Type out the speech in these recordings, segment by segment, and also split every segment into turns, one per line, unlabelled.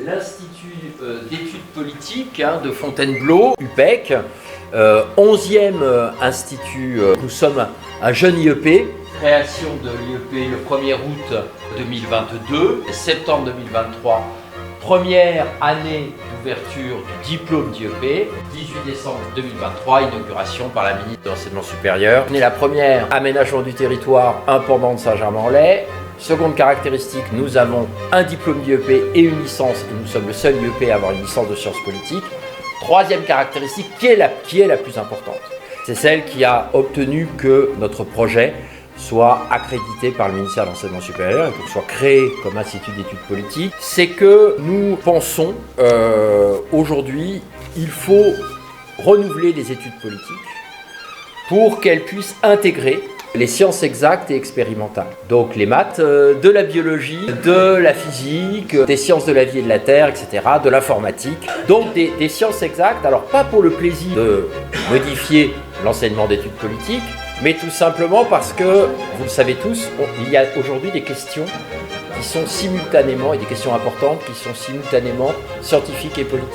l'Institut d'études politiques de Fontainebleau, UPEC, 11e institut. Nous sommes un jeune IEP, création de l'IEP le 1er août 2022, septembre 2023, première année d'ouverture du diplôme d'IEP, 18 décembre 2023, inauguration par la ministre de l'Enseignement supérieur. On est la première aménagement du territoire, un pendant de Saint-Germain-en-Laye. Seconde caractéristique, nous avons un diplôme d'IEP et une licence, et nous sommes le seul IEP à avoir une licence de sciences politiques. Troisième caractéristique, qui est la plus importante, c'est celle qui a obtenu que notre projet soit accrédité par le ministère de l'Enseignement supérieur et qu'il soit créé comme institut d'études politiques. C'est que nous pensons aujourd'hui, il faut renouveler les études politiques pour qu'elles puissent intégrer les sciences exactes et expérimentales. Donc les maths, de la biologie, de la physique, des sciences de la vie et de la terre, etc., de l'informatique. Donc des sciences exactes, alors pas pour le plaisir de modifier l'enseignement d'études politiques, mais tout simplement parce que, vous le savez tous, il y a aujourd'hui des questions qui sont simultanément, et des questions importantes, qui sont simultanément scientifiques et politiques.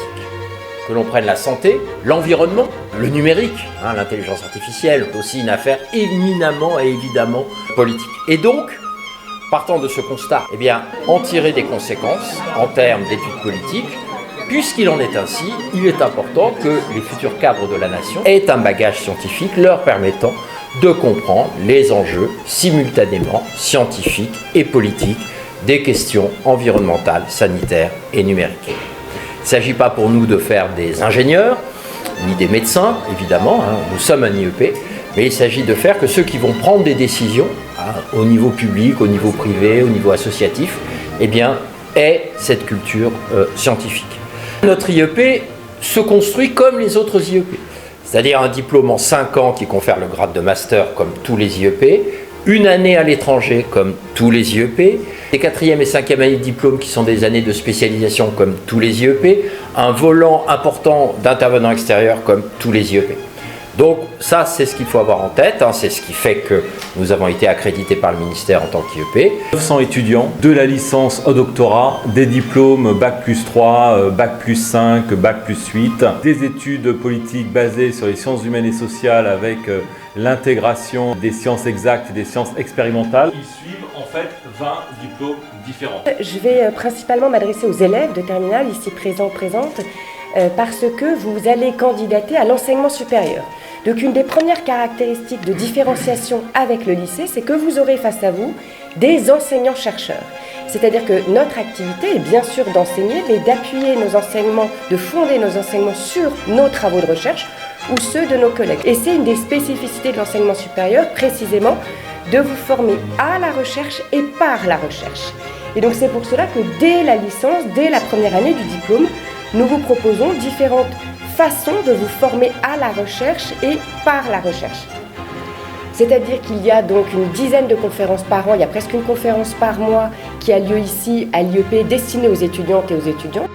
Que l'on prenne la santé, l'environnement, le numérique, l'intelligence artificielle, aussi une affaire éminemment et évidemment politique. Et donc, partant de ce constat, en tirer des conséquences en termes d'études politiques, puisqu'il en est ainsi, il est important que les futurs cadres de la nation aient un bagage scientifique leur permettant de comprendre les enjeux simultanément scientifiques et politiques des questions environnementales, sanitaires et numériques. Il ne s'agit pas pour nous de faire des ingénieurs, ni des médecins, évidemment, nous sommes un IEP, mais il s'agit de faire que ceux qui vont prendre des décisions, au niveau public, au niveau privé, au niveau associatif, aient cette culture scientifique. Notre IEP se construit comme les autres IEP, c'est-à-dire un diplôme en 5 ans qui confère le grade de master comme tous les IEP, une année à l'étranger comme tous les IEP, les 4e et 5e années de diplôme qui sont des années de spécialisation comme tous les IEP, un volant important d'intervenants extérieurs comme tous les IEP. Donc ça, c'est ce qu'il faut avoir en tête, c'est ce qui fait que nous avons été accrédités par le ministère en tant qu'IEP.
900 étudiants, de la licence au doctorat, des diplômes Bac plus 3, Bac plus 5, Bac plus 8, des études politiques basées sur les sciences humaines et sociales avec l'intégration des sciences exactes et des sciences expérimentales. Ils suivent en fait 20 diplômes différents.
Je vais principalement m'adresser aux élèves de terminale, ici présentes, parce que vous allez candidater à l'enseignement supérieur. Donc une des premières caractéristiques de différenciation avec le lycée, c'est que vous aurez face à vous des enseignants-chercheurs. C'est-à-dire que notre activité est bien sûr d'enseigner, mais d'appuyer nos enseignements, de fonder nos enseignements sur nos travaux de recherche ou ceux de nos collègues. Et c'est une des spécificités de l'enseignement supérieur, précisément, de vous former à la recherche et par la recherche. Et donc c'est pour cela que dès la licence, dès la première année du diplôme, nous vous proposons différentes façons de vous former à la recherche et par la recherche. C'est-à-dire qu'il y a donc une dizaine de conférences par an, il y a presque une conférence par mois qui a lieu ici à l'IEP destinée aux étudiantes et aux étudiants.